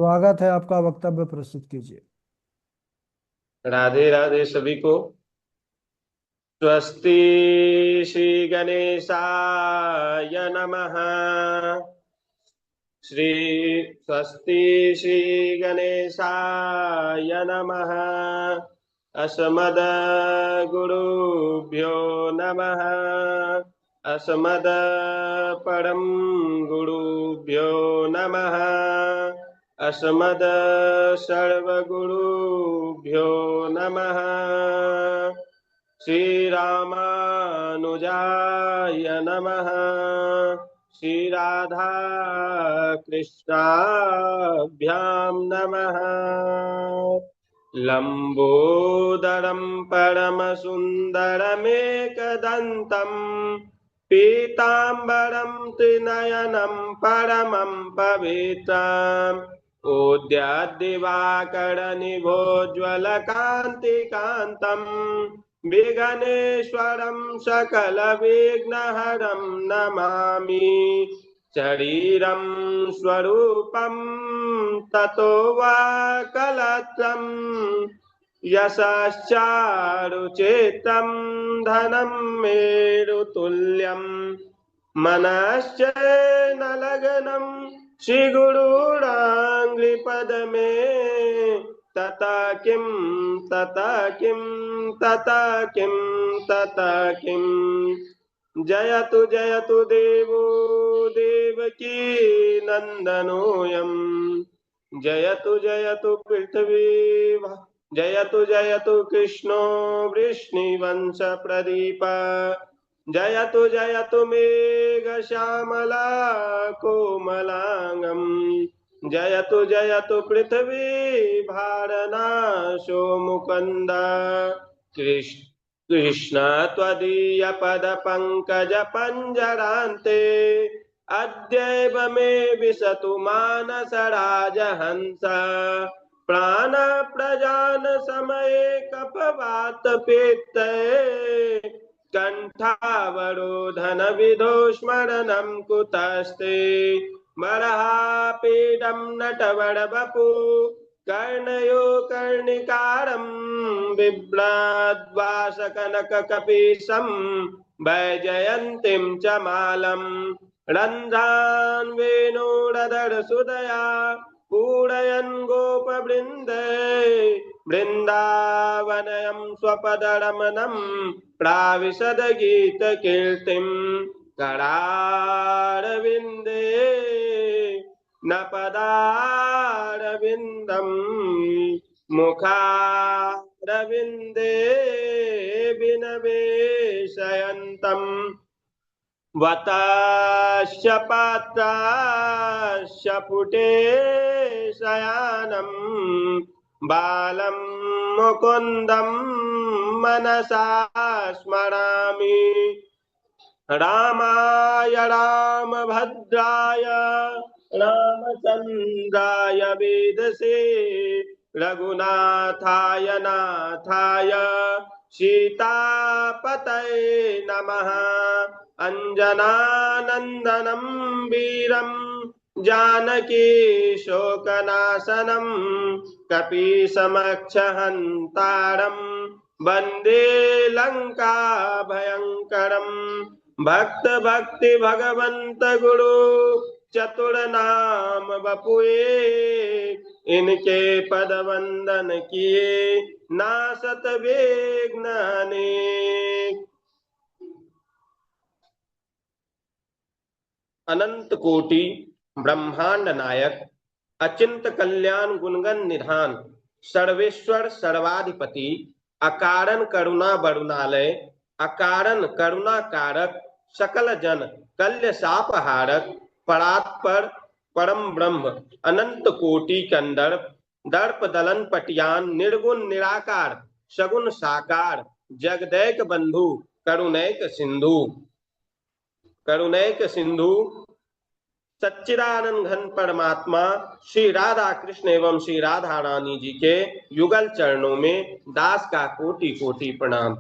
स्वागत है, आपका वक्तव्य प्रस्तुत कीजिए। राधे राधे सभी को। स्वस्ति श्री गणेशाय नमः। श्री स्वस्ति श्री गणेशाय नमः। अस्मद गुरुभ्यो नमः। अस्मद परम गुरुभ्यो नमः। अस्मद सर्वगुरुभ्यो नमः। श्री रामानुजाय नमः। श्री राधा कृष्णाभ्यां नमः। लंबोदरं परमसुन्दरमेकदन्तं पीताम्बरं त्रिनयनं परमं पवित्रम् ओद्याद्दिवाकरनिभोज्ज्वलकान्तिकान्तं विघ्नेश्वरं सकलविघ्नहरं नमामि। शरीरं स्वरूपं ततो वा कलत्रं यशश्चारुचेतं धनं मेरुतुल्यं मनश्चैन लग्नं श्रीगुरूणाङ्घ्रिपद्मे तथा किं तथा किं तथा किं तथा किं। जयतु जयतु देवो देवकी नन्दनोऽयं। जयतु जयतु पृथ्वी जयतु जयतु कृष्णो वृष्णिवंश प्रदीप। जयतु जयतु मेघश्यामला कोमलांगम्। जयतु जयतु पृथ्वी भारनाशो मुकुन्द। कृष्ण त्वदीय पद पंकज पंजरान्ते अद्यैव मे विशतु मानस राजहंस। प्राण प्रजान समये कपवात पीत्ते कंठावरोधन विधो स्मरणं कुतस्ते। बर्हापीडं नटवरवपु कर्णयो कर्णिकारं बिभ्रद्वासकनककपीशं वैजयन्तीं च मालं। रन्ध्रान् वेणुरधरसुधया पूरयन् गोपवृन्दे वृन्दावनयं स्वपदरमणं प्राविशद्गीतकीर्तिं। करारविन्दे न पदारविन्दं मुखारविन्दे विनवेशयन्तम्। वतस्य पात्रस्य पुटे शयानं बालं मुकुन्दं मनसा स्मरामि। रामाय रामभद्राय रामचन्द्राय वेदसे रघुनाथाय नाथाय सीतापतये नमः। अंजनानंदनं वीरं जानकी शोकनाशनं कपीसमक्षहन्तारं वन्दे लंका भयंकरं। भक्त भक्ति भगवंत गुरु चतुर नाम बपुए इनके पद वंदन किए नासत विघ्न अनेक। अनंत कोटि ब्रह्मांड नायक अचिंत कल्याण गुणगण निधान सर्वेश्वर सर्वाधिपति अकारण करुणा बरुणालय अकारण करुणा कारक सकल जन कल्य सापहारक परात्पर परम ब्रह्म अनंत कोटि कंदर्प दर्प दलन पटियान निर्गुण निराकार सगुण साकार जगदैक बंधु करुणैक सिंधु सच्चिदानंद घन परमात्मा श्री राधा कृष्ण एवं श्री राधा रानी जी के युगल चरणों में दास का कोटि कोटि प्रणाम।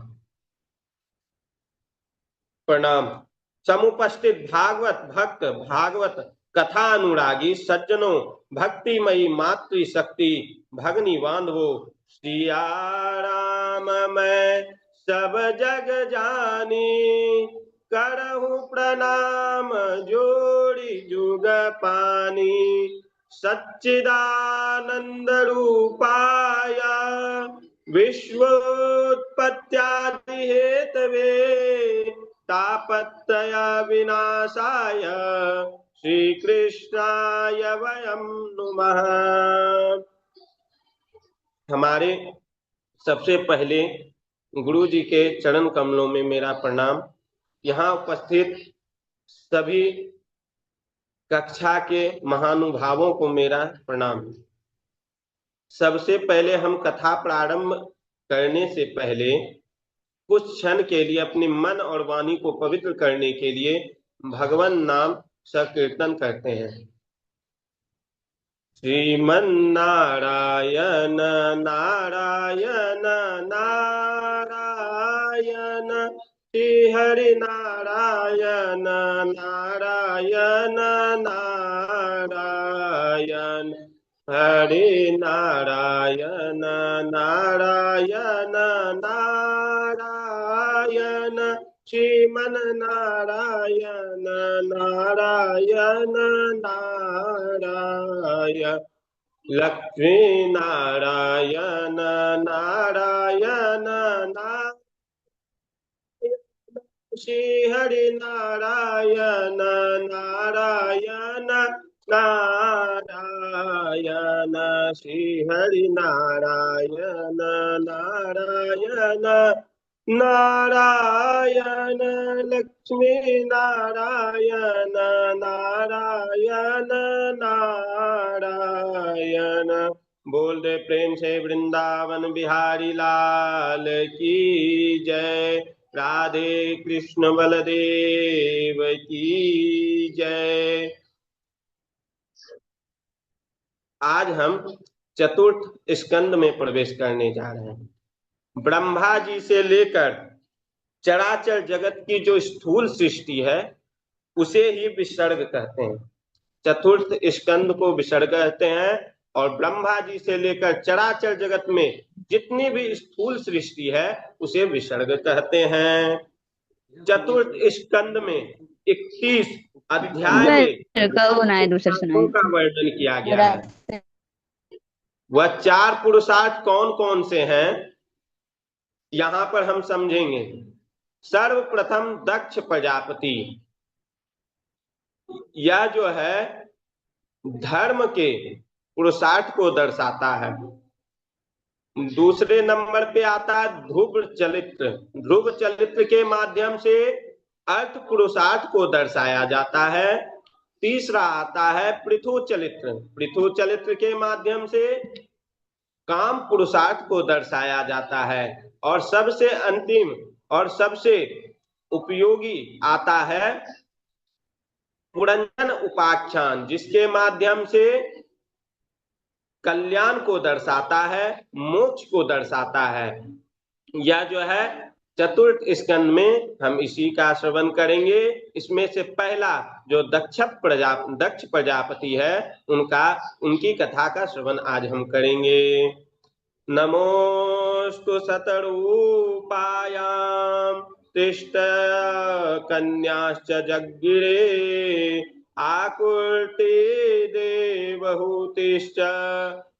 प्रणाम। समुपस्थित भागवत भक्त भागवत कथा अनुरागी सज्जनों, भक्तिमयी मातृशक्ति भगनी बांधवो, सिया राम मैं सब जग जानी, करहु प्रणाम जोड़ी जुग पानी, सच्चिदानंद रूपाय विश्वोत्पत्त्यादि हेतवे, तापत्रय विनाशाय श्री कृष्णाय वयं नुमः। हमारे सबसे पहले गुरु जी के चरण कमलों में मेरा प्रणाम। यहाँ उपस्थित सभी कक्षा के महानुभावों को मेरा प्रणाम। सबसे पहले हम कथा प्रारंभ करने से पहले कुछ क्षण के लिए अपने मन और वाणी को पवित्र करने के लिए भगवान नाम संकीर्तन करते हैं। श्रीमन्नारायण नारायण नारायण, श्री हरि नारायण नारायण नारायण, हरे नारायण नारायण नारायण, श्रीमन नारायण नारायण नारायण, लक्ष्मी नारायण नारायण नारायण, श्री हरि नारायण नारायण नारायण, श्री हरि नारायण नारायण नारायण, लक्ष्मी नारायण नारायण नारायण। बोल दे प्रेम से वृंदावन बिहारी लाल की जय, राधे कृष्ण बलदेव की जय। आज हम चतुर्थ स्कंद में प्रवेश करने जा रहे हैं। ब्रह्मा जी से लेकर चराचर जगत की जो स्थूल सृष्टि है उसे ही विसर्ग कहते हैं। चतुर्थ स्कंद को विसर्ग कहते हैं और ब्रह्मा जी से लेकर चराचर जगत में जितनी भी स्थूल सृष्टि है उसे विसर्ग कहते हैं। चतुर्थ स्कंद में 31 अध्याय में का वर्णन किया गया है। वह 4 पुरुषार्थ कौन कौन से हैं यहाँ पर हम समझेंगे। सर्वप्रथम दक्ष प्रजापति, यह जो है धर्म के पुरुषार्थ को दर्शाता है। दूसरे नंबर पे आता है ध्रुव चरित्र। ध्रुव चरित्र के माध्यम से अर्थ पुरुषार्थ को दर्शाया जाता है। तीसरा आता है पृथु चरित्र। पृथु चरित्र के माध्यम से काम पुरुषार्थ को दर्शाया जाता है। और सबसे अंतिम और सबसे उपयोगी आता है पुरंजन उपाख्यान, जिसके माध्यम से कल्याण को दर्शाता है, मोक्ष को दर्शाता है। यह जो है चतुर्थ स्कंद में हम इसी का श्रवण करेंगे। इसमें से पहला जो दक्ष प्रजापति है उनकी कथा का श्रवण आज हम करेंगे। नमोस्तु शतरूपायां तिष्ठ कन्याश्च जग्गिरे, आकुर्ते देवहूतिश्च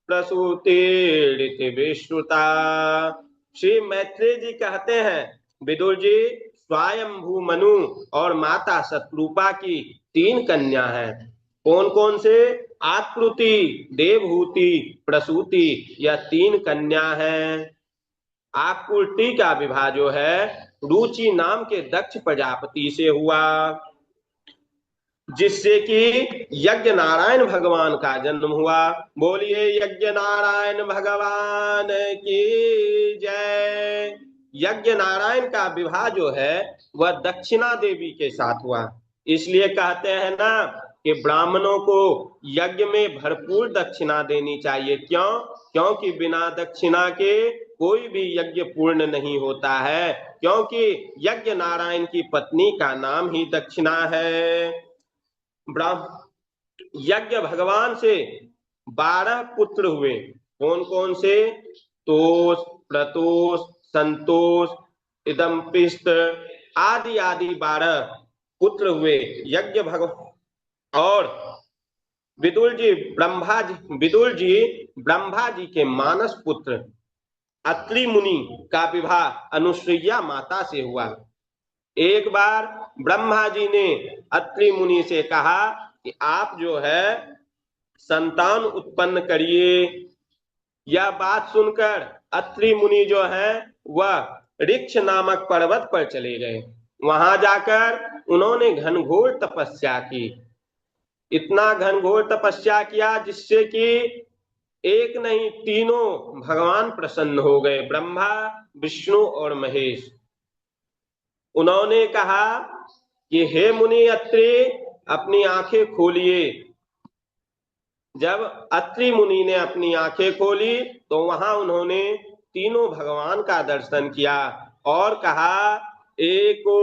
प्रसूतिरिति विश्रुता। श्री मैत्रेय जी कहते हैं, विदुर जी, स्वयंभू मनु और माता शतरूपा की 3 कन्या हैं। कौन कौन से? आकृति, देवहूति, प्रसूति, यह 3 कन्या हैं। आकृति का विवाह जो है रुचि नाम के दक्ष प्रजापति से हुआ, जिससे कि यज्ञ नारायण भगवान का जन्म हुआ। बोलिए यज्ञ नारायण भगवान की जय। यज्ञ नारायण का विवाह जो है वह दक्षिणा देवी के साथ हुआ। इसलिए कहते हैं ना कि ब्राह्मणों को यज्ञ में भरपूर दक्षिणा देनी चाहिए। क्यों? क्योंकि बिना दक्षिणा के कोई भी यज्ञ पूर्ण नहीं होता है, क्योंकि यज्ञ नारायण की पत्नी का नाम ही दक्षिणा है। यज्ञ भगवान से 12 पुत्र हुए। कौन कौन से? तोष, प्रतोष, संतोष, इदम्पिष्ट आदि आदि 12 पुत्र हुए यज्ञ भगवान। और विदुर जी ब्रह्मा जी के मानस पुत्र अत्रि मुनि का विवाह अनुसुईया माता से हुआ। एक बार ब्रह्मा जी ने अत्रि मुनि से कहा कि आप जो है संतान उत्पन्न करिए। यह बात सुनकर अत्रि मुनि जो है वह ऋक्ष नामक पर्वत पर चले गए। वहां जाकर उन्होंने घनघोर तपस्या की। इतना घनघोर तपस्या किया जिससे कि एक नहीं तीनों भगवान प्रसन्न हो गए, ब्रह्मा, विष्णु और महेश। उन्होंने कहा कि हे मुनि अत्रि, अपनी आंखें खोलिए। जब अत्रि मुनि ने अपनी आंखें खोली तो वहां उन्होंने तीनों भगवान का दर्शन किया और कहा, एको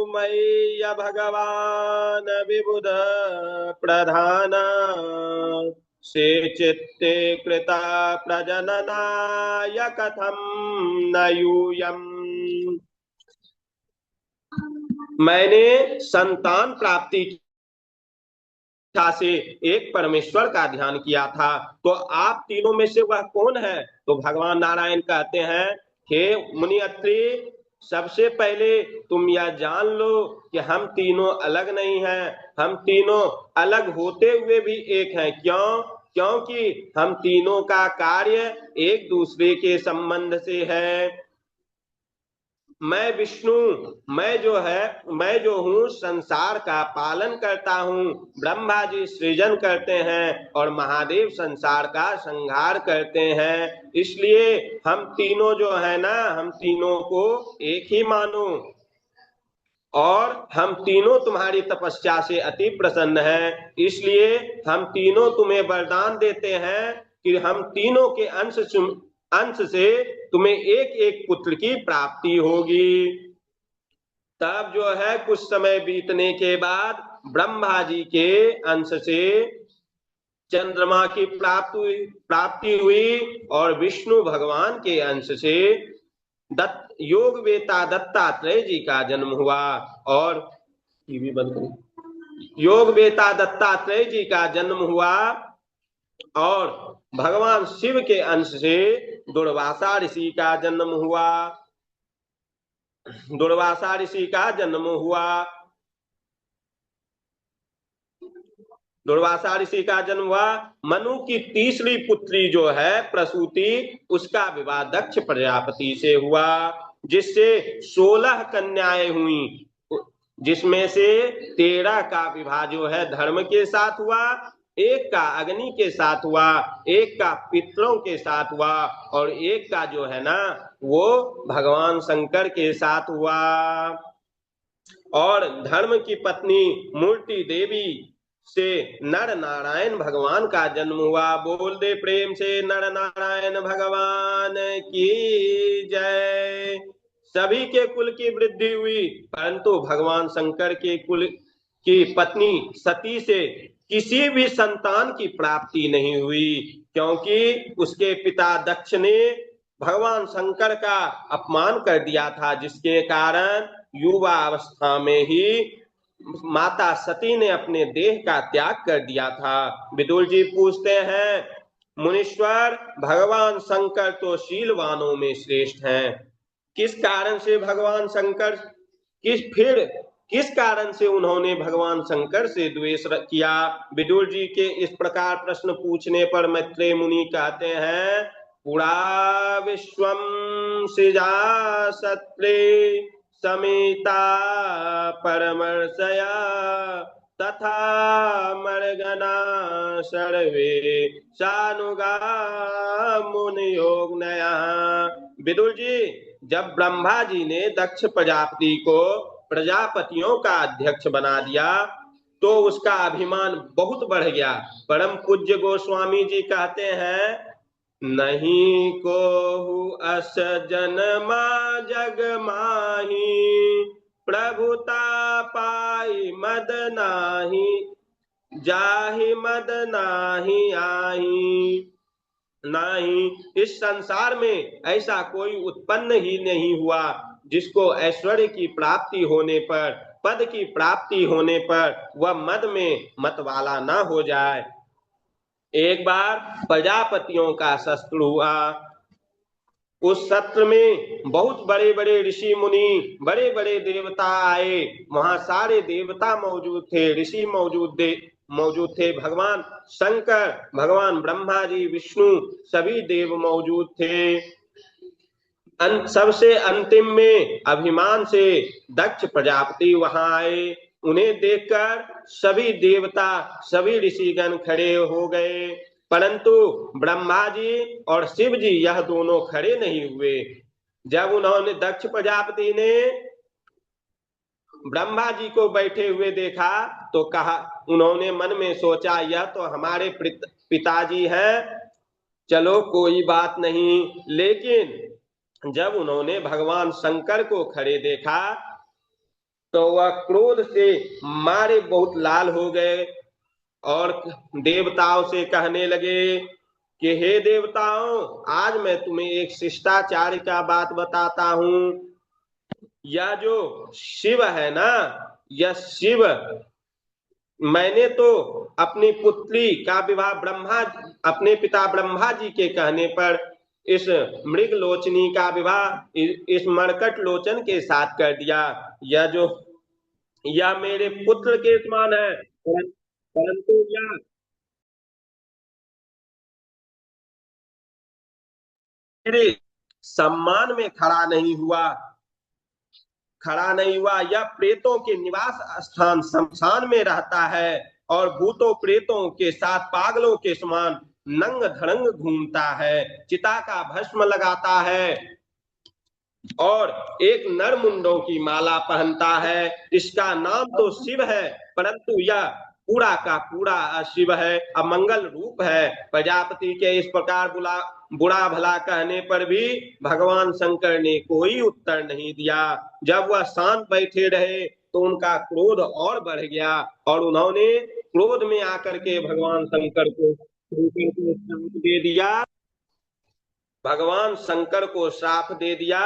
मय्य भगवान विबुध प्रधान से चित्ते कृता प्रजननाय कथम न यूयम्। मैंने संतान प्राप्ति इच्छा से एक परमेश्वर का ध्यान किया था, तो आप तीनों में से वह कौन है? तो भगवान नारायण कहते हैं, हे मुनि अत्रि, सबसे पहले तुम यह जान लो कि हम तीनों अलग नहीं हैं, हम तीनों अलग होते हुए भी एक हैं। क्यों? क्योंकि हम तीनों का कार्य एक दूसरे के संबंध से है। मैं विष्णु, मैं जो हूँ संसार का पालन करता हूँ। ब्रह्मा जी सृजन करते हैं और महादेव संसार का संहार करते हैं। इसलिए हम तीनों जो है ना, हम तीनों को एक ही मानो। और हम तीनों तुम्हारी तपस्या से अति प्रसन्न हैं, इसलिए हम तीनों तुम्हें वरदान देते हैं कि हम तीनों के अंश से तुम्हें एक एक पुत्र की प्राप्ति होगी। तब जो है कुछ समय बीतने के बाद ब्रह्मा जी के अंश से चंद्रमा की प्राप्ति हुई और विष्णु भगवान के अंश से योग वेता दत्तात्रेय जी का जन्म हुआ। और टीवी बंद करो। योग वेता दत्तात्रेय जी का जन्म हुआ और भगवान शिव के अंश से दुर्वासा ऋषि का जन्म हुआ। दुर्वासा ऋषि का जन्म हुआ। दुर्वासा ऋषि का जन्म हुआ। मनु की तीसरी पुत्री जो है प्रसूति, उसका विवाह दक्ष प्रजापति से हुआ, जिससे 16 कन्याएं हुई, जिसमें से 13 का विवाह जो है धर्म के साथ हुआ, एक का अग्नि के साथ हुआ, एक का पितरों के साथ हुआ और एक का जो है ना वो भगवान शंकर के साथ हुआ। और धर्म की पत्नी मूर्ति देवी से नर नारायण भगवान का जन्म हुआ। बोल दे प्रेम से नर नारायण भगवान की जय। सभी के कुल की वृद्धि हुई, परंतु भगवान शंकर के कुल की पत्नी सती से किसी भी संतान की प्राप्ति नहीं हुई, क्योंकि उसके पिता दक्ष ने भगवान शंकर का अपमान कर दिया था, जिसके कारण युवा अवस्था में ही माता सती ने अपने देह का त्याग कर दिया था। विदुर जी पूछते हैं, मुनीश्वर, भगवान शंकर तो शीलवानों में श्रेष्ठ हैं, किस कारण से भगवान शंकर किस कारण से उन्होंने भगवान शंकर से द्वेष किया? विदुर जी के इस प्रकार प्रश्न पूछने पर मैत्रेय मुनि कहते हैं, पुरा विश्वम सृजा सत्रे समेता परमर्शया तथा मर्गना सर्वे सानुगा मुनियोग्नया। विदुर जी, जब ब्रह्मा जी ने दक्ष प्रजापति को प्रजापतियों का अध्यक्ष बना दिया तो उसका अभिमान बहुत बढ़ गया। परम पूज्य गोस्वामी जी कहते हैं, नहीं को अस जन्मा जग माही प्रभुता पाई मद नाही जाहि मद नाही आही, नहीं, इस संसार में ऐसा कोई उत्पन्न ही नहीं हुआ जिसको ऐश्वर्य की प्राप्ति होने पर, पद की प्राप्ति होने पर वह मद में मतवाला न हो जाए। एक बार प्रजापतियों का शस्त्र हुआ। उस सत्र में बहुत बड़े बड़े ऋषि मुनि, बड़े बड़े देवता आए। वहां सारे देवता मौजूद थे, ऋषि मौजूद थे, भगवान शंकर, भगवान ब्रह्मा जी, विष्णु, सभी देव मौजूद थे। सबसे अंतिम में अभिमान से दक्ष प्रजापति वहां आए। उन्हें देखकर सभी देवता, सभी ऋषिगण खड़े हो गए, परंतु ब्रह्मा जी और शिव जी यह दोनों खड़े नहीं हुए। जब उन्होंने, दक्ष प्रजापति ने ब्रह्मा जी को बैठे हुए देखा तो कहा, उन्होंने मन में सोचा यह तो हमारे पिताजी हैं, चलो कोई बात नहीं। लेकिन जब उन्होंने भगवान शंकर को खड़े देखा तो वह क्रोध से मारे बहुत लाल हो गए और देवताओं से कहने लगे कि हे देवताओं, आज मैं तुम्हें एक शिष्टाचार का बात बताता हूं। यह जो शिव है ना, यह शिव, मैंने तो अपनी पुत्री का विवाह अपने पिता ब्रह्मा जी के कहने पर इस मृग लोचनी का विवाह इस मरकट लोचन के साथ कर दिया। यह मेरे पुत्र के समान है, परंतु यह मेरे सम्मान में खड़ा नहीं हुआ। यह प्रेतों के निवास स्थान शमशान में रहता है और भूतों प्रेतों के साथ पागलों के समान नंग धड़ंग घूमता है, चिता का भस्म लगाता है और एक नर मुंडों की माला पहनता है। इसका नाम तो शिव है, परंतु यह पूरा का पूरा अशिव है, अमंगल रूप है। प्रजापति के इस प्रकार बुरा भला कहने पर भी भगवान शंकर ने कोई उत्तर नहीं दिया। जब वह शांत बैठे रहे तो उनका क्रोध और बढ़ गया और उन्होंने क्रोध में आकर के भगवान शंकर को श्राप दे दिया। भगवान शंकर को श्राप दे दिया,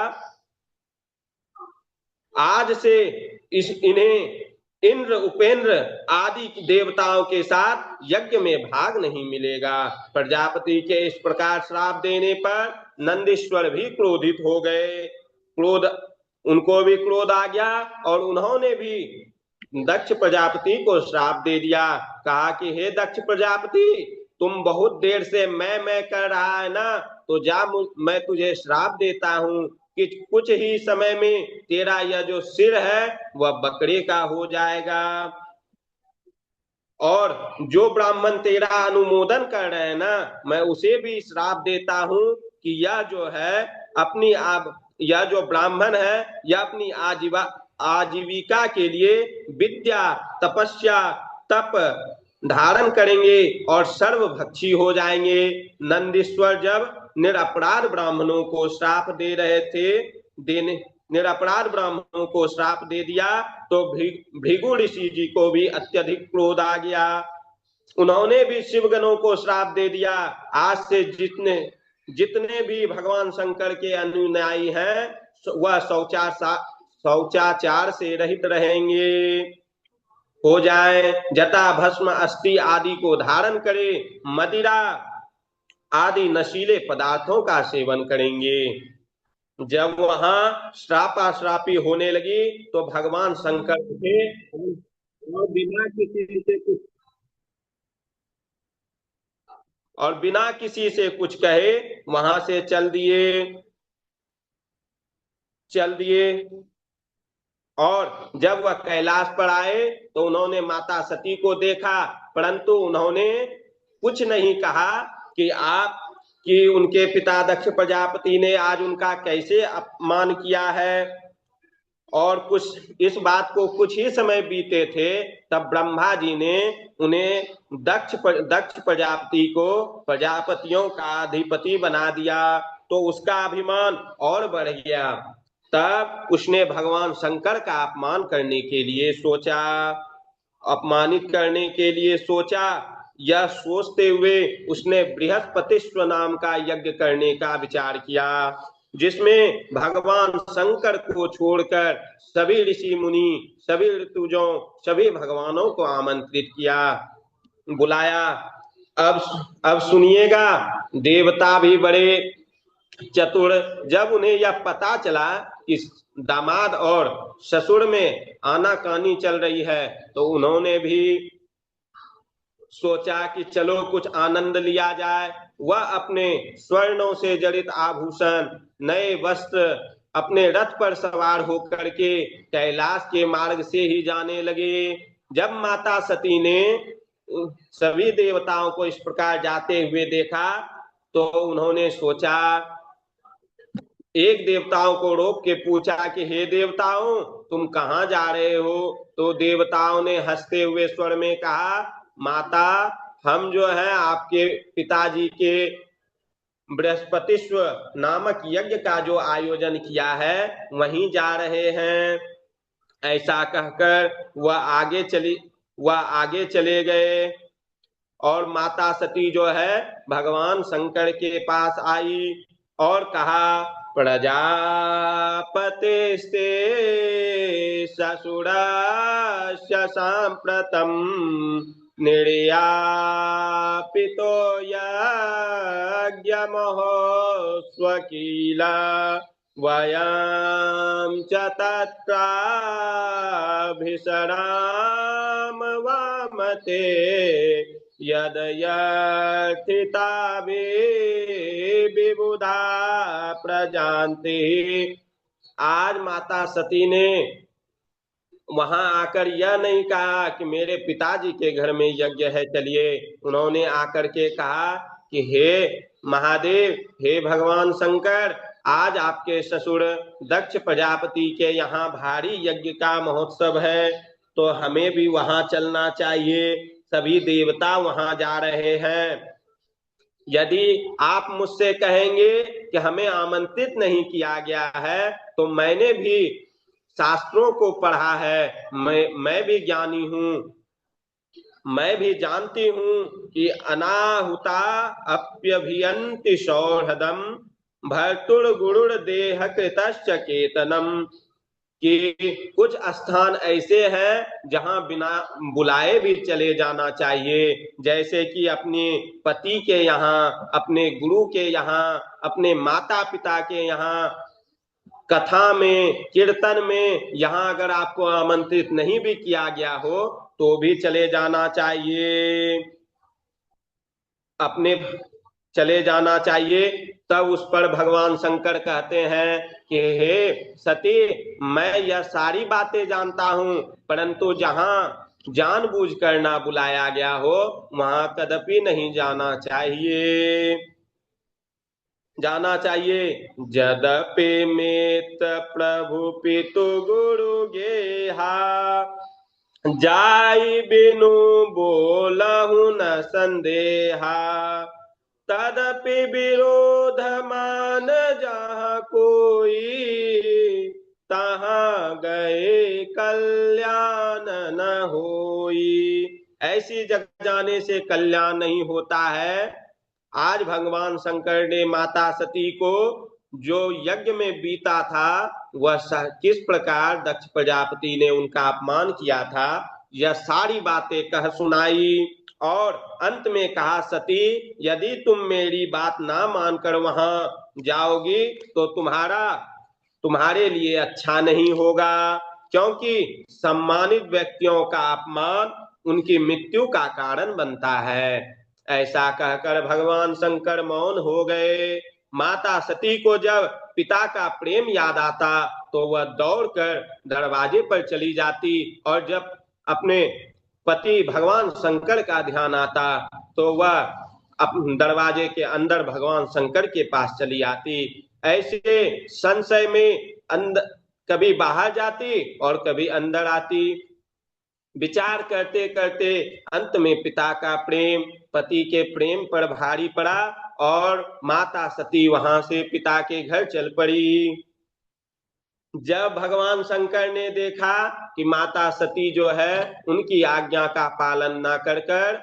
आज से इन्हें इंद्र, उपेंद्र आदि देवताओं के साथ यज्ञ में भाग नहीं मिलेगा। प्रजापति के इस प्रकार श्राप देने पर नंदीश्वर भी क्रोधित हो गए। उनको भी क्रोध आ गया और उन्होंने भी दक्ष प्रजापति को श्राप दे दिया। कहा कि हे दक्ष प्रजापति, तुम बहुत देर से मैं कर रहा है ना, तो जा, मैं तुझे श्राप देता हूं कि कुछ ही समय में तेरा यह जो सिर है वह बकरे का हो जाएगा। और जो ब्राह्मण तेरा अनुमोदन कर रहे हैं ना, मैं उसे भी श्राप देता हूं कि यह जो है यह जो ब्राह्मण है यह अपनी आजीविका के लिए विद्या, तपस्या, तप धारण करेंगे और सर्वभक्षी हो जाएंगे। नंदीश्वर जब निरपराध ब्राह्मणों को श्राप दे रहे थे, निरपराध ब्राह्मणों को श्राप दे दिया तो भृगु ऋषि जी को भी अत्यधिक क्रोध आ गया। उन्होंने भी शिवगणों को श्राप दे दिया, आज से जितने भी भगवान शंकर के अनुयायी हैं वह शौचाचार से रहित रहेंगे, हो जाए, जटा, भस्म, अस्थि आदि को धारण करे, मदिरा आदि नशीले पदार्थों का सेवन करेंगे। जब वहां श्रापा श्रापी होने लगी तो भगवान शंकर थे और बिना किसी से कुछ कहे वहां से चल दिए। और जब वह कैलाश पर आए तो उन्होंने माता सती को देखा, परंतु उन्होंने कुछ नहीं कहा कि उनके पिता दक्ष प्रजापति ने आज उनका कैसे अपमान किया है। और कुछ इस बात को कुछ ही समय बीते थे तब ब्रह्मा जी ने उन्हें दक्ष प्रजापति को प्रजापतियों का अधिपति बना दिया, तो उसका अभिमान और बढ़ गया। तब उसने भगवान शंकर का अपमान करने के लिए सोचा अपमानित करने के लिए सोचा। यह सोचते हुए उसने बृहस्पतिस्व नाम का यज्ञ करने का विचार किया, जिसमें भगवान शंकर को छोड़कर सभी ऋषि मुनि, सभी ऋतुजों, सभी भगवानों को आमंत्रित किया, बुलाया। अब अब सुनिएगा, देवता भी बड़े चतुर। जब उन्हें यह पता चला कि दामाद और ससुर में आनाकानी चल रही है, तो उन्होंने भी सोचा कि चलो कुछ आनंद लिया जाए। वह अपने स्वर्णों से जड़ित आभूषण, नए वस्त्र, अपने रथ पर सवार होकर के कैलाश के मार्ग से ही जाने लगे। जब माता सती ने सभी देवताओं को इस प्रकार जाते हुए देखा, तो उन्होंने सोचा, एक देवताओं को रोक के पूछा कि हे देवताओं, तुम कहाँ जा रहे हो? तो देवताओं ने हंसते हुए स्वर में कहा, माता, हम जो है आपके पिताजी के बृहस्पतिस्व नामक यज्ञ का जो आयोजन किया है वहीं जा रहे हैं। ऐसा कहकर वह आगे चले गए और माता सती जो है भगवान शंकर के पास आई और कहा, प्रजापतिस्ते ससुरास्य साम्प्रतं निर्यापितो यज्ञमहोत्स्वकिल वयं च तत्राभिसराम वामते विबुधा प्रजान्ति। आज माता सती ने वहां आकर यह नहीं कहा कि मेरे पिताजी के घर में यज्ञ है, चलिए। उन्होंने आकर के कहा कि हे महादेव, हे भगवान शंकर, आज आपके ससुर दक्ष प्रजापति के यहाँ भारी यज्ञ का महोत्सव है, तो हमें भी वहां चलना चाहिए। सभी देवता वहां जा रहे हैं। यदि आप मुझसे कहेंगे कि हमें आमंत्रित नहीं किया गया है, तो मैंने भी शास्त्रों को पढ़ा है, मैं भी ज्ञानी हूं, मैं भी जानती हूं कि अनाहुता अप्यभियंति सौहृदम भर्तुर्गुरुर देह कृतश्च केतनम, कि कुछ स्थान ऐसे हैं जहां बिना बुलाए भी चले जाना चाहिए, जैसे कि अपने पति के यहाँ, अपने गुरु के यहाँ, अपने माता पिता के यहाँ, कथा में, कीर्तन में, यहाँ अगर आपको आमंत्रित नहीं भी किया गया हो तो भी चले जाना चाहिए, अपने चले जाना चाहिए। तब उस पर भगवान शंकर कहते हैं कि हे सती, मैं यह सारी बातें जानता हूं, परंतु जहां जानबूझकर ना बुलाया गया हो वहां कदापि नहीं जाना चाहिए, जाना चाहिए। जदपि मेत प्रभु पितु गुरु गेहा, जाई बिनु बोलहु न संदेहा, तदपि विरोध मान जहाँ कोई, तहाँ गए कल्याण न होई। ऐसी जगह जाने से कल्याण नहीं होता है। आज भगवान शंकर ने माता सती को जो यज्ञ में बीता था, वह किस प्रकार दक्ष प्रजापति ने उनका अपमान किया था, यह सारी बातें कह सुनाई। और अंत में कहा, सती, यदि तुम मेरी बात ना मानकर वहां जाओगी तो तुम्हारे लिए अच्छा नहीं होगा, क्योंकि सम्मानित व्यक्तियों का अपमान उनकी मृत्यु का कारण बनता है। ऐसा कहकर भगवान शंकर मौन हो गए। माता सती को जब पिता का प्रेम याद आता तो वह दौड़कर दरवाजे पर चली जाती, और जब अपने पति भगवान शंकर का ध्यान आता तो वह दरवाजे के अंदर भगवान शंकर के पास चली आती। ऐसे संशय में कभी बाहर जाती और कभी अंदर आती। विचार करते करते अंत में पिता का प्रेम पति के प्रेम पर भारी पड़ा और माता सती वहां से पिता के घर चल पड़ी। जब भगवान शंकर ने देखा कि माता सती जो है उनकी आज्ञा का पालन ना कर कर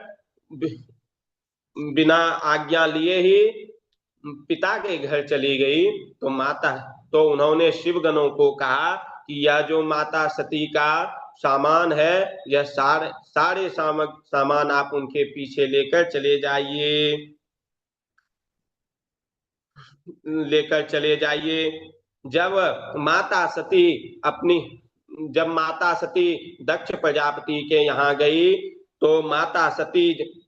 बिना आज्ञा लिए ही पिता के घर चली गई, तो उन्होंने शिवगणों को कहा कि यह जो माता सती का सामान है, यह सारे सामान आप उनके पीछे लेकर चले जाइए। जब माता सती अपनी जब माता सती दक्ष प्रजापति के यहाँ गई, तो माता सती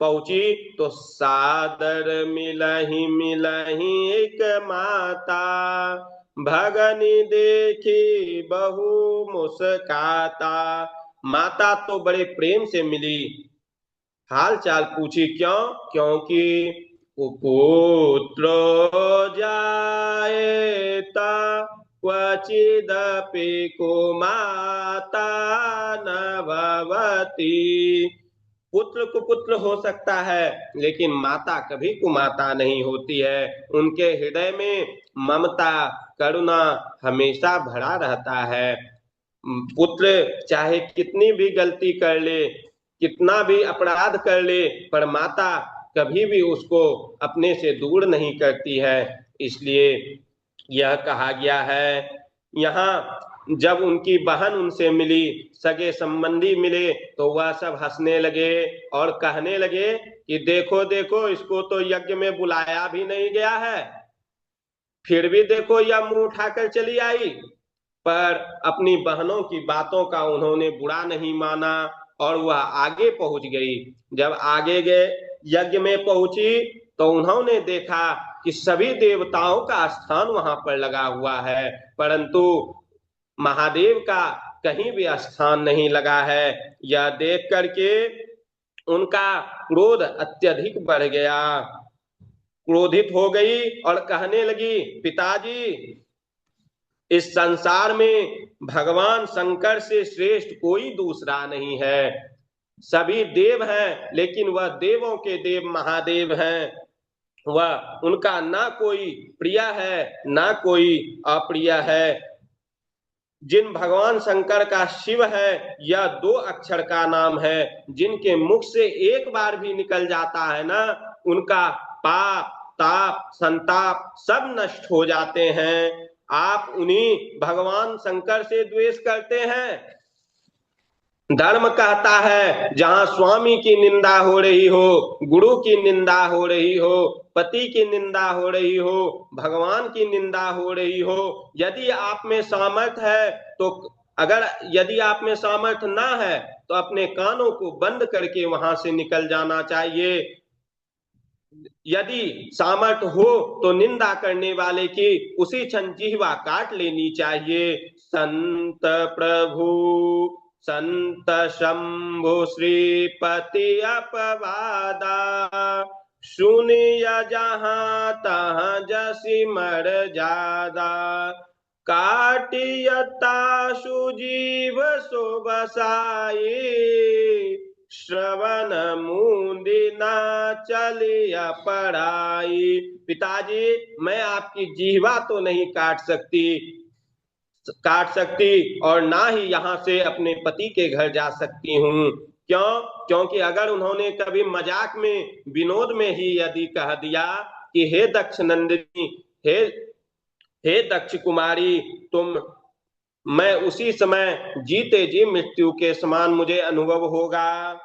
पहुंची तो सादर मिलही एक माता, भगनी देखी बहु मुस्काता। माता तो बड़े प्रेम से मिली, हाल चाल पूछी, क्यों? क्योंकि पुत्र जाएता क्वचिदपि कुमाता न भवति। पुत्र कुपुत्र हो सकता है, लेकिन माता कभी कुमाता नहीं होती है। उनके हृदय में ममता करुणा हमेशा भरा रहता है। पुत्र चाहे कितनी भी गलती कर ले, कितना भी अपराध कर ले, पर माता कभी भी उसको अपने से दूर नहीं करती है। इसलिए यह कहा गया है। यहाँ जब उनकी बहन उनसे मिली, सगे संबंधी मिले, तो वह सब हंसने लगे और कहने लगे कि देखो देखो, इसको तो यज्ञ में बुलाया भी नहीं गया है, फिर भी देखो यह मुंह उठाकर चली आई। पर अपनी बहनों की बातों का उन्होंने बुरा नहीं माना और वह आगे पहुंच गई। जब आगे गए, यज्ञ में पहुंची, तो उन्होंने देखा कि सभी देवताओं का स्थान वहां पर लगा हुआ है, परंतु महादेव का कहीं भी स्थान नहीं लगा है। यह देख करके उनका क्रोध अत्यधिक बढ़ गया, क्रोधित हो गई और कहने लगी, पिताजी, इस संसार में भगवान शंकर से श्रेष्ठ कोई दूसरा नहीं है। सभी देव हैं, लेकिन वह देवों के देव महादेव हैं। वह उनका ना कोई प्रिय है ना कोई अप्रिय है। जिन भगवान शंकर का शिव है, यह 2 अक्षर का नाम है। जिनके मुख से एक बार भी निकल जाता है ना, उनका पाप ताप संताप सब नष्ट हो जाते हैं। आप उन्हीं भगवान शंकर से द्वेष करते हैं। धर्म कहता है, जहां स्वामी की निंदा हो रही हो, गुरु की निंदा हो रही हो, पति की निंदा हो रही हो, भगवान की निंदा हो रही हो, यदि आप में सामर्थ्य है तो यदि आप में सामर्थ्य ना है तो अपने कानों को बंद करके वहां से निकल जाना चाहिए। यदि सामर्थ्य हो तो निंदा करने वाले की उसी क्षण जिह्वा काट लेनी चाहिए। संत प्रभु संत शंभु श्रीपति अपवादा, सुनिय जहां तहां जसी मर जादा, काटियता सुजीव सो बसाई, श्रवण मुंदी ना चलिया पढ़ाई। पिताजी, मैं आपकी जीवा तो नहीं काट सकती और ना ही यहाँ से अपने पति के घर जा सकती हूँ। क्यों? क्योंकि अगर उन्होंने कभी मजाक में विनोद में ही यदि कह दिया कि हे दक्ष नंदिनी, हे दक्ष कुमारी, मैं उसी समय जीते जी मृत्यु के समान मुझे अनुभव होगा।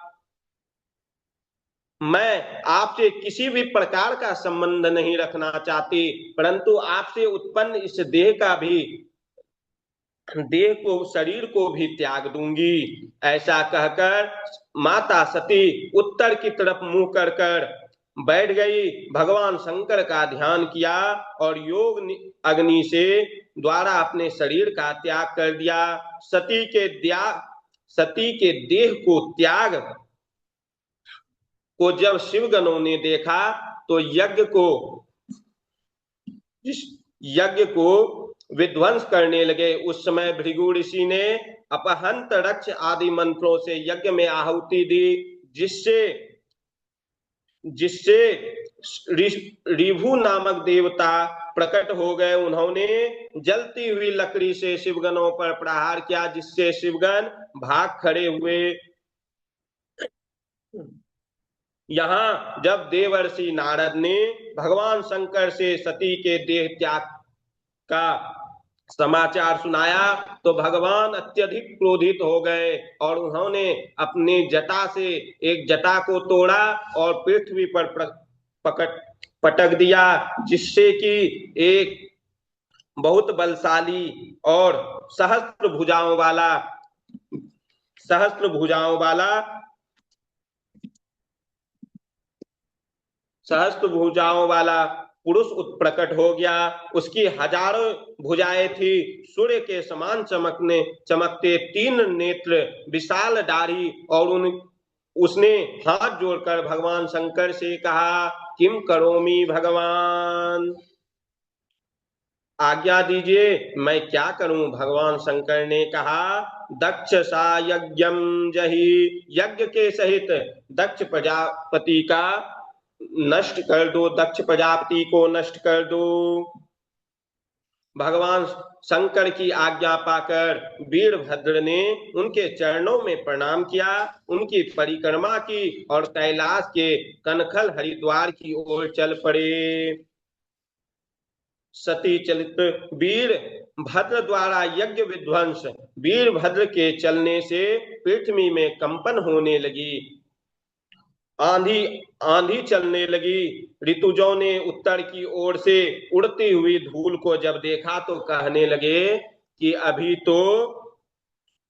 मैं आपसे किसी भी प्रकार का संबंध नहीं रखना चाहती, परंतु आपसे उत्पन्न इस देह को शरीर को भी त्याग दूंगी। ऐसा कहकर माता सती उत्तर की तरफ मुंह कर बैठ गई, भगवान शंकर का ध्यान किया और योग अग्नि से द्वारा अपने शरीर का त्याग कर दिया। सती के देह को त्याग को जब शिवगणों ने देखा तो यज्ञ को विध्वंस करने लगे। उस समय भृगु ऋषि ने अपहंत रक्ष आदि मंत्रों से यज्ञ में आहुति दी, जिससे जिससे रिभु नामक देवता प्रकट हो गए। उन्होंने जलती हुई लकड़ी से शिवगणों पर प्रहार किया, जिससे शिवगण भाग खड़े हुए। यहाँ जब देवर्षि नारद ने भगवान शंकर से सती के देह त्याग का समाचार सुनाया तो भगवान अत्यधिक क्रोधित हो गए और उन्होंने अपनी जटा से एक जटा को तोड़ा और पृथ्वी पर पटक दिया, जिससे कि एक बहुत बलशाली और सहस्त्र भुजाओं वाला पुरुष प्रकट हो गया। उसकी हजारों भुजाएं थी, सूर्य के समान चमकते 3 नेत्र, विशाल दाढ़ी, और उसने हाथ जोड़कर भगवान शंकर से कहा, किम करोमि भगवान, आज्ञा दीजिए मैं क्या करूं। भगवान शंकर ने कहा, दक्ष सा यज्ञम जहि, यज्ञ के सहित दक्ष प्रजापति का नष्ट कर दो, दक्ष प्रजापति को नष्ट कर दो। भगवान शंकर की आज्ञा पाकर वीरभद्र ने उनके चरणों में प्रणाम किया, उनकी परिक्रमा की और कैलाश के कनखल हरिद्वार की ओर चल पड़े। सती चलित वीर भद्र द्वारा यज्ञ विध्वंस, वीरभद्र के चलने से पृथ्वी में कंपन होने लगी, आंधी चलने लगी। ऋतुजों ने उत्तर की ओर से उड़ती हुई धूल को जब देखा तो कहने लगे कि अभी तो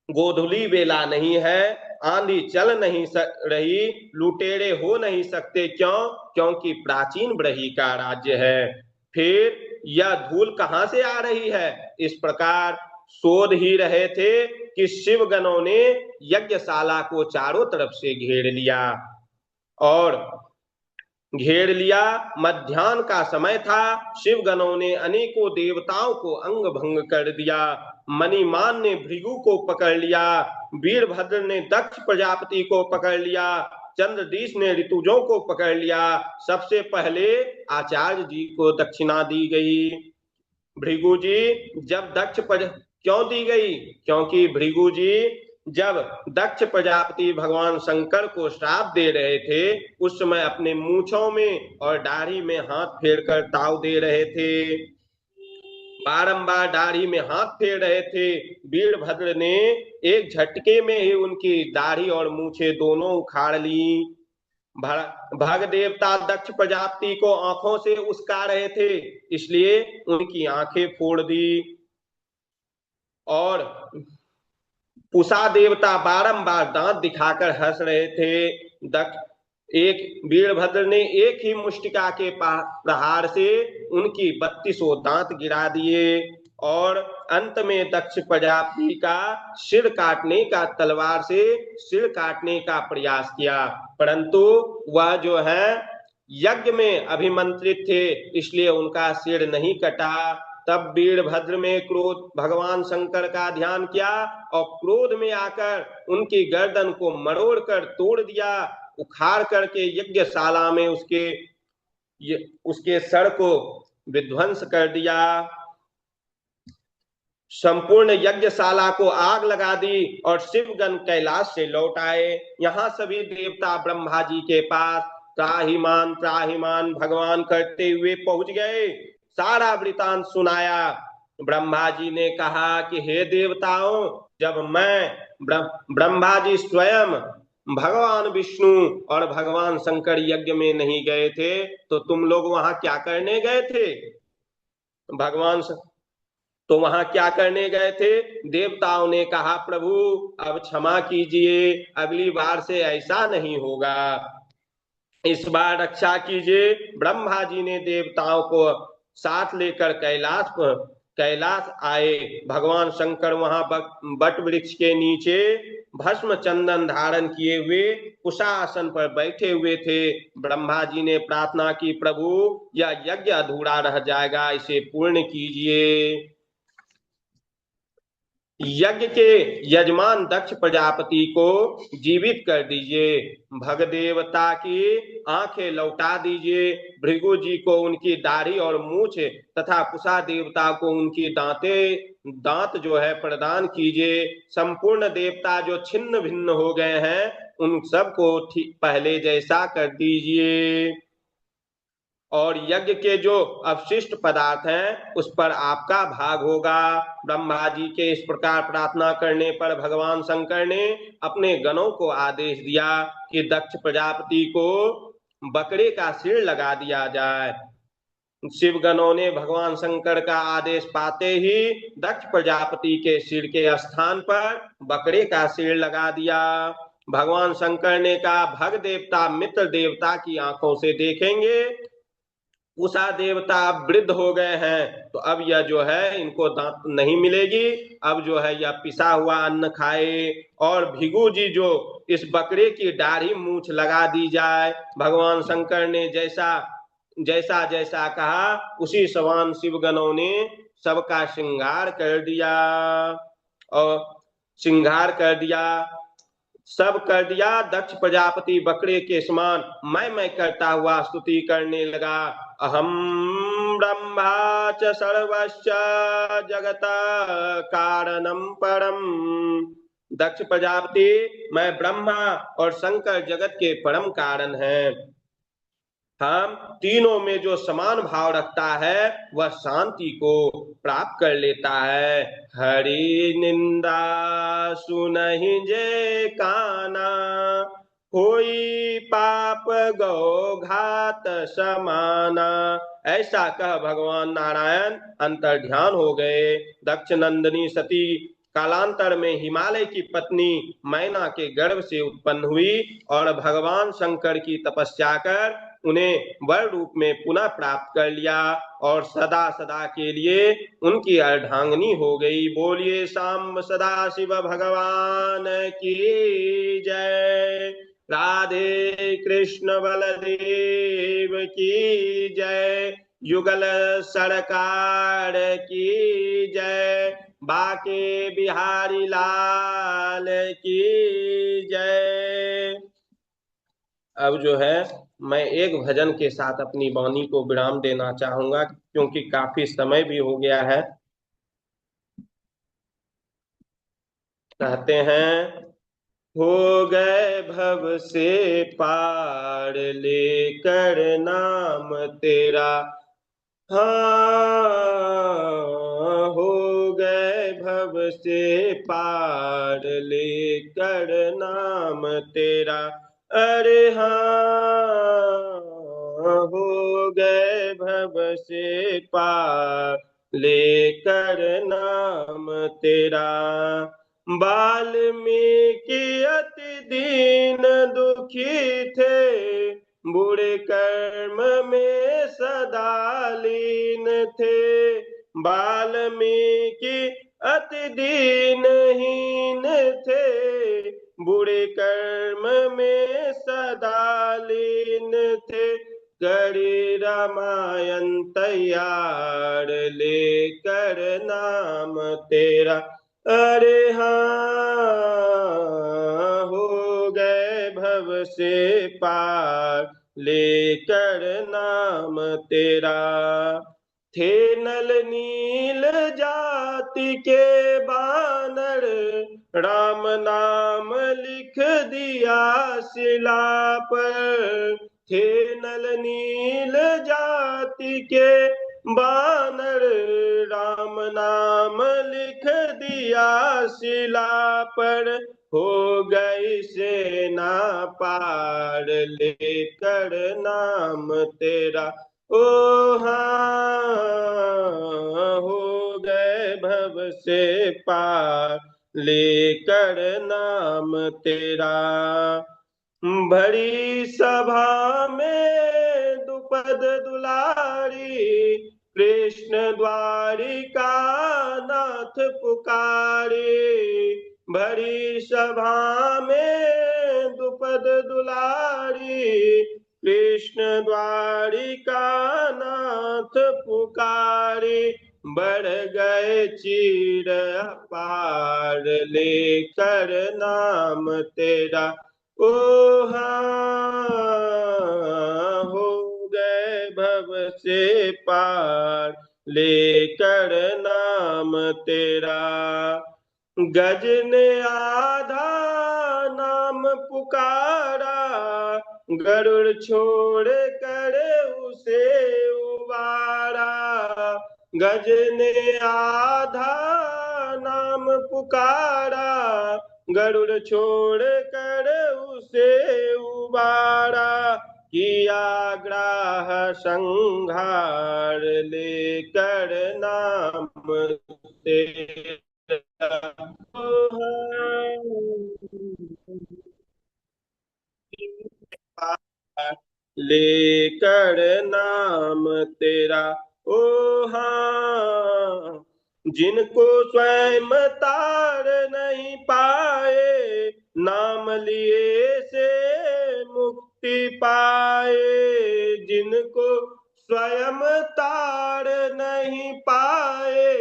गोधूली बेला नहीं है, आंधी चल नहीं रही, लुटेरे हो नहीं सकते। क्यों? क्योंकि प्राचीन ब्रही का राज्य है। फिर यह धूल कहां से आ रही है? इस प्रकार शोध ही रहे थे कि शिवगणों ने यज्ञशाला को चारों तरफ से घेर लिया। मध्याह्न का समय था। शिवगणों ने अनेकों देवताओं को अंग भंग कर दिया। मणिमान ने भृगु को पकड़ लिया, वीरभद्र ने दक्ष प्रजापति को पकड़ लिया, चंद्रदीश ने ऋतुजों को पकड़ लिया। सबसे पहले आचार्य जी को दक्षिणा दी गई। भृगु जी जब क्यों दी गई? क्योंकि भृगु जी जब दक्ष प्रजापति भगवान शंकर को श्राप दे रहे थे, उस समय अपने मूंछों में और दाढ़ी में हाथ फेरकर ताव दे रहे थे, बारंबार दाढ़ी में हाथ फेर रहे थे। वीरभद्र ने एक झटके में ही उनकी दाढ़ी और मूछे दोनों उखाड़ ली। भग देवता दक्ष प्रजापति को आंखों से उसका रहे थे, इसलिए उनकी आंखें फोड़ दी। और पुषा देवता बारंबार दांत दिखाकर हंस रहे थे। वीरभद्र ने एक ही मुष्टिका के प्रहार से उनकी 32 दांत गिरा दिए और अंत में दक्ष प्रजापति का तलवार से सिर काटने का प्रयास किया, परंतु वह जो है यज्ञ में अभिमंत्रित थे, इसलिए उनका सिर नहीं कटा। तब वीरभद्र में भगवान शंकर का ध्यान किया और क्रोध में आकर उनकी गर्दन को मरोड़ कर तोड़ दिया, उखाड़ करके यज्ञशाला में उसके सर को विध्वंस कर दिया। संपूर्ण यज्ञशाला को आग लगा दी और शिवगण कैलाश से लौट आए। यहाँ सभी देवता ब्रह्मा जी के पास त्राहिमाम त्राहिमाम भगवान करते हुए पहुंच गए। सारा वृतांत सुनाया। ब्रह्मा जी ने कहा कि हे देवताओं, जब ब्रह्मा जी स्वयं भगवान विष्णु और भगवान शंकर यज्ञ में नहीं गए थे तो तुम लोग वहां क्या करने गए थे? तो वहां क्या करने गए थे? देवताओं ने कहा, प्रभु अब क्षमा कीजिए, अगली बार से ऐसा नहीं होगा, इस बार रक्षा कीजिए। ब्रह्मा जी ने देवताओं को साथ लेकर कैलाश आए। भगवान शंकर वहां बट वृक्ष के नीचे भस्म चंदन धारण किए हुए कुशासन पर बैठे हुए थे। ब्रह्मा जी ने प्रार्थना की, प्रभु यह यज्ञ अधूरा रह जाएगा, इसे पूर्ण कीजिए। यज्ञ के यजमान दक्ष प्रजापति को जीवित कर दीजिए, भग देवता की आंखें लौटा दीजिए, भृगु जी को उनकी दाढ़ी और मूछ तथा पुषा देवता को उनकी दांत जो है प्रदान कीजिए, संपूर्ण देवता जो छिन्न भिन्न हो गए हैं उन सबको ठीक पहले जैसा कर दीजिए, और यज्ञ के जो अवशिष्ट पदार्थ हैं उस पर आपका भाग होगा। ब्रह्मा जी के इस प्रकार प्रार्थना करने पर भगवान शंकर ने अपने गणों को आदेश दिया कि दक्ष प्रजापति को बकरे का सिर लगा दिया जाए। शिव गणों ने भगवान शंकर का आदेश पाते ही दक्ष प्रजापति के सिर के स्थान पर बकरे का सिर लगा दिया। भगवान शंकर ने कहा, भग देवता मित्र देवता की आंखों से देखेंगे, उषा देवता अब वृद्ध हो गए हैं तो अब यह जो है इनको दांत नहीं मिलेगी, अब जो है यह पिसा हुआ अन्न खाए, और भिगु जी जो इस बकरे की दाढ़ी मूछ लगा दी जाए। भगवान शंकर ने जैसा जैसा जैसा कहा उसी समान शिवगणों ने सबका श्रृंगार कर दिया, और श्रृंगार कर दिया, सब कर दिया। दक्ष प्रजापति बकरे के समान मैं करता हुआ स्तुति करने लगा, अहम ब्रह्मा च सर्वस्य जगत कारणम परम। दक्ष प्रजापति, मैं ब्रह्मा और शंकर जगत के परम कारण हैं। हम तीनों में जो समान भाव रखता है वह शांति को प्राप्त कर लेता है। हरि निंदा सुनहि जे काना, होई पाप गौ घात समाना। ऐसा कह भगवान नारायण अंतर ध्यान हो गए। दक्ष नंदिनी सती कालांतर में हिमालय की पत्नी मैना के गर्भ से उत्पन्न हुई और भगवान शंकर की तपस्या कर उन्हें वर रूप में पुनः प्राप्त कर लिया और सदा सदा के लिए उनकी अर्धांगिनी हो गई। बोलिए सांब सदा शिव भगवान की जय। राधे कृष्ण बलदेव की जय। युगल सरकार की जय। बाके बिहारी लाल की जय। अब जो है मैं एक भजन के साथ अपनी वाणी को विराम देना चाहूंगा क्योंकि काफी समय भी हो गया है। कहते हैं, हो गए भव से पार लेकर नाम तेरा, हाँ हो गए भव से पार लेकर नाम तेरा, अरे हाँ हो गए भव से पार लेकर नाम तेरा। वाल्मीकि अति दीन दुखी थे, बुरे कर्म में सदा लीन थे। वाल्मीकि अति दीनहीन थे, बुरे कर्म में सदा लीन थे। करी रामायण तैयार लेकर नाम तेरा, अरे हाँ हो गए भव से पार लेकर नाम तेरा। थे नल नील जाति के बानर, राम नाम लिख दिया शिला पर। थे नल नील जाति के बानर, राम नाम लिख दिया शिला पर। हो गई सेना पार लेकर नाम तेरा, ओ हाँ हो गए भव से पार लेकर नाम तेरा। भरी सभा में दुपद दुलारी, कृष्ण द्वारिका नाथ पुकारे। भरी सभा में दुपद दुलारी, कृष्ण द्वारिका नाथ पुकारे। बढ़ गए चीर अपार लेकर नाम तेरा। ओ हाँ हो गए भव से पार लेकर नाम तेरा। गज ने आधा नाम पुकारा, गरुड़ छोड़ कर उसे उबारा। गज ने आधा नाम पुकारा, गरुड़ छोड़ कर उसे उबारा। किया ग्राह संहार लेकर नाम तेरा। लेकर नाम तेरा। ओ हाँ जिनको स्वयं तार नहीं पाए, नाम लिए से मुक्ति पाए। जिनको स्वयं तार नहीं पाए,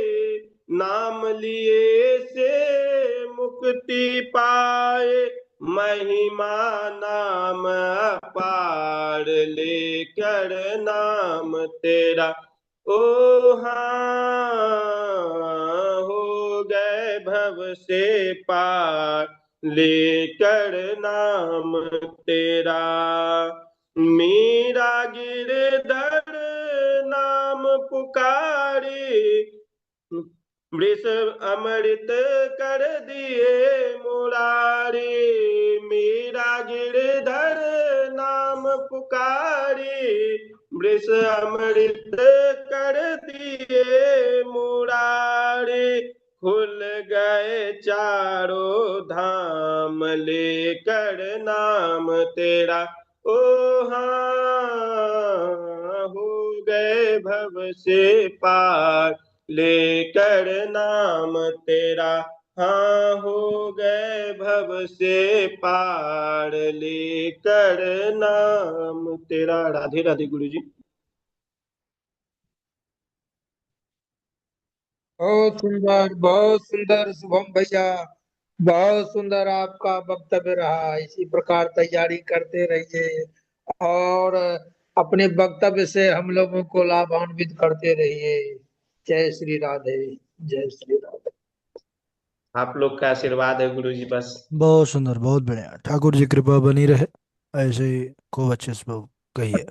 नाम लिए से मुक्ति पाए। महिमा नाम अपार लेकर नाम तेरा। ओ हाँ हो गए भव से पार लेकर नाम तेरा। मीरा गिरधर नाम पुकारी, वृष अमृत कर दिए मुरारी। मीरा गिरधर नाम पुकारी, वृष अमृत कर दिए मुरारी। खुल गए चारों धाम लेकर नाम तेरा। ओ हाँ हो गए भव से पार लेकर नाम तेरा। हाँ हो गए भव से पार लेकर नाम तेरा। राधे राधे गुरु जी। बहुत सुंदर शुभम भैया। बहुत सुंदर आपका वक्तव्य रहा। इसी प्रकार तैयारी करते रहिए और अपने वक्तव्य से हम लोगों को लाभान्वित करते रहिए। जय श्री राधे। जय श्री राधे। आप लोग का आशीर्वाद है गुरु जी बस। बहुत सुंदर, बहुत बढ़िया। ठाकुर जी कृपा बनी रहे, ऐसे ही खूब अच्छे से कहिए।